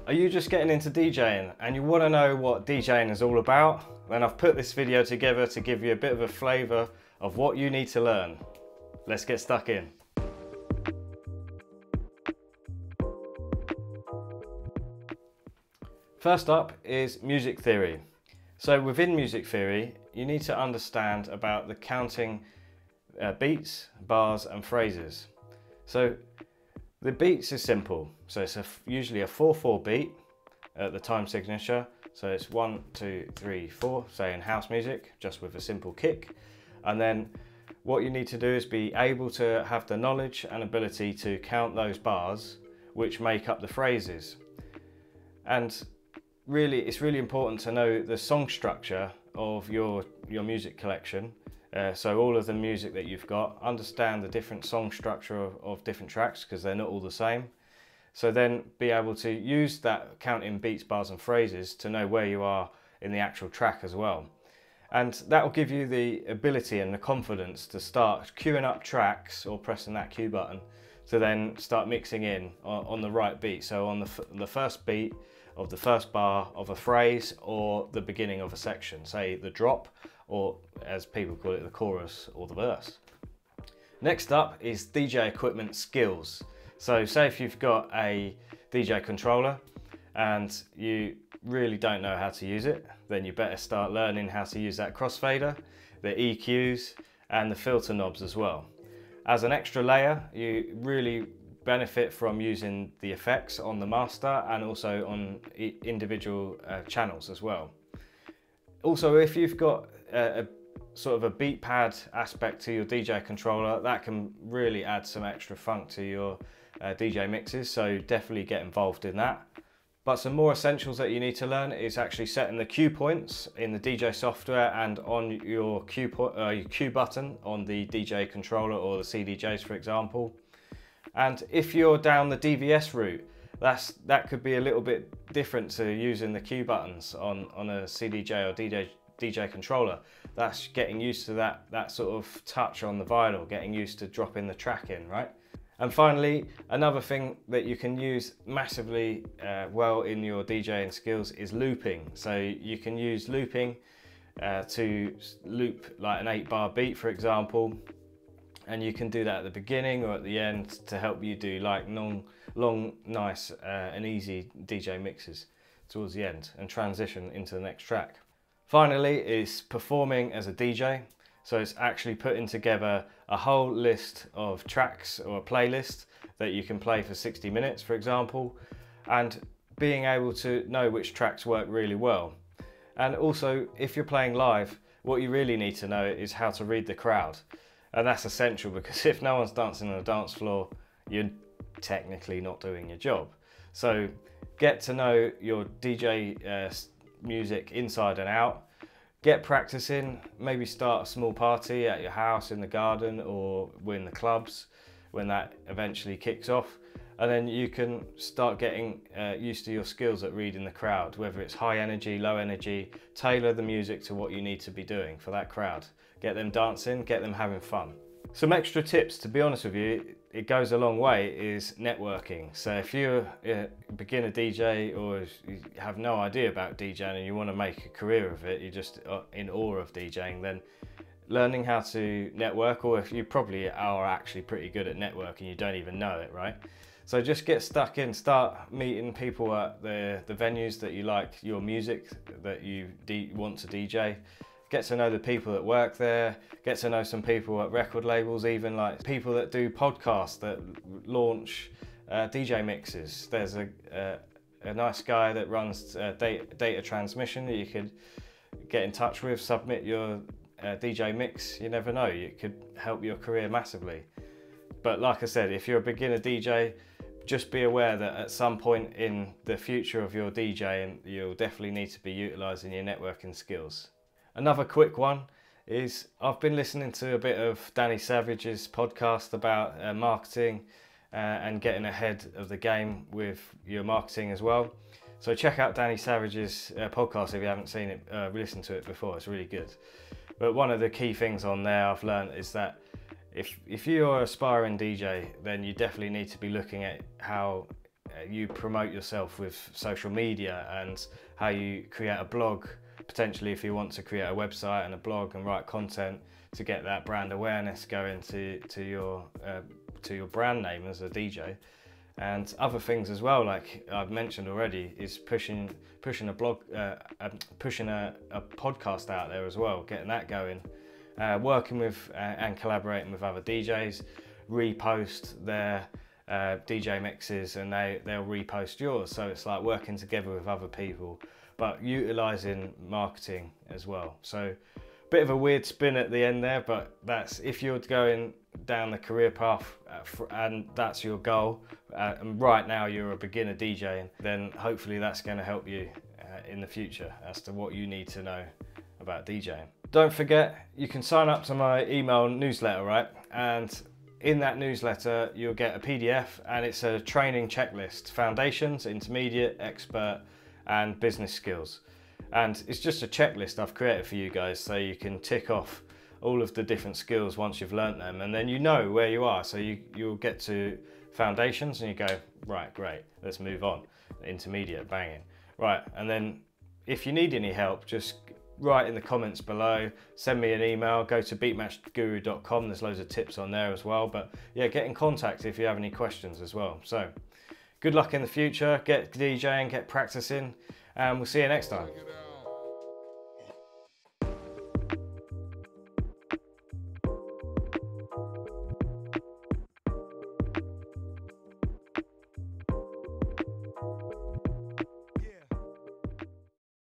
Are you just getting into DJing and you want to know what DJing is all about? Then I've put this video together to give you a bit of a flavour of what you need to learn. Let's get stuck in. First up is music theory. So within music theory, you need to understand about the counting beats, bars and phrases. So the beats is simple. So it's usually a 4/4 beat at the time signature. So it's 1, 2, 3, 4, say in house music, just with a simple kick. And then what you need to do is be able to have the knowledge and ability to count those bars which make up the phrases. And really, it's really important to know the song structure of your music collection. So all of the music that you've got, understand the different song structure of different tracks because they're not all the same. So then be able to use that counting beats, bars and phrases to know where you are in the actual track as well. And that will give you the ability and the confidence to start queuing up tracks or pressing that cue button to then start mixing in on the right beat. So on the first beat of the first bar of a phrase or the beginning of a section, say the drop, or as people call it, the chorus or the verse. Next up is DJ equipment skills. So say if you've got a DJ controller and you really don't know how to use it, then you better start learning how to use that crossfader, the EQs and the filter knobs as well. As an extra layer, you really benefit from using the effects on the master and also on individual channels as well. Also, if you've got a sort of a beat pad aspect to your DJ controller, that can really add some extra funk to your DJ mixes, so definitely get involved in that. But some more essentials that you need to learn is actually setting the cue points in the DJ software and on your cue button on the DJ controller or the CDJs, for example. And if you're down the DVS route, that could be a little bit different to using the cue buttons on a CDJ or DJ controller. That's getting used to that sort of touch on the vinyl, getting used to dropping the track in, right? And finally, another thing that you can use massively well in your DJing skills is looping. So you can use looping to loop like an 8-bar beat, for example. And you can do that at the beginning or at the end to help you do like long, nice and easy DJ mixes towards the end and transition into the next track. Finally is performing as a DJ. So it's actually putting together a whole list of tracks or a playlist that you can play for 60 minutes, for example, and being able to know which tracks work really well. And also, if you're playing live, what you really need to know is how to read the crowd. And that's essential because if no one's dancing on the dance floor, you're technically not doing your job. So get to know your DJ music inside and out. Get practicing, maybe start a small party at your house, in the garden or in the clubs when that eventually kicks off. And then you can start getting used to your skills at reading the crowd, whether it's high energy, low energy. Tailor the music to what you need to be doing for that crowd. Get them dancing, get them having fun. Some extra tips, to be honest with you, it goes a long way, is networking. So if you're a beginner DJ or you have no idea about DJing and you want to make a career of it, you're just in awe of DJing, then learning how to network, or if you probably are actually pretty good at networking, you don't even know it, right? So just get stuck in, start meeting people at the venues that you like your music, that you want to DJ. Get to know the people that work there, get to know some people at record labels, even like people that do podcasts that launch DJ mixes. There's a nice guy that runs data transmission that you could get in touch with, submit your DJ mix. You never know, it could help your career massively. But like I said, if you're a beginner DJ, just be aware that at some point in the future of your DJing, you'll definitely need to be utilising your networking skills. Another quick one is I've been listening to a bit of Danny Savage's podcast about marketing and getting ahead of the game with your marketing as well. So check out Danny Savage's podcast if you haven't seen it, listened to it before, it's really good. But one of the key things on there I've learned is that if you're an aspiring DJ, then you definitely need to be looking at how you promote yourself with social media and how you create a blog, potentially if you want to create a website and a blog and write content to get that brand awareness going to your brand name as a DJ. And other things as well, like I've mentioned already, is pushing a blog, pushing a podcast out there as well, getting that going, working with and collaborating with other DJs, repost their DJ mixes and they'll repost yours. So it's like working together with other people, but utilising marketing as well. So bit of a weird spin at the end there, but that's if you're going down the career path and that's your goal, and right now you're a beginner DJ, then hopefully that's going to help you in the future as to what you need to know about DJing. Don't forget, you can sign up to my email newsletter, right? And in that newsletter you'll get a PDF, and it's a training checklist: foundations, intermediate, expert and business skills. And it's just a checklist I've created for you guys, so you can tick off all of the different skills once you've learnt them, and then you know where you are. So you'll get to foundations and you go, right, great, let's move on. Intermediate, banging. Right, and then if you need any help, just write in the comments below, send me an email, go to beatmatchguru.com, there's loads of tips on there as well. But yeah, get in contact if you have any questions as well. So good luck in the future, get DJing, get practicing, and we'll see you next time.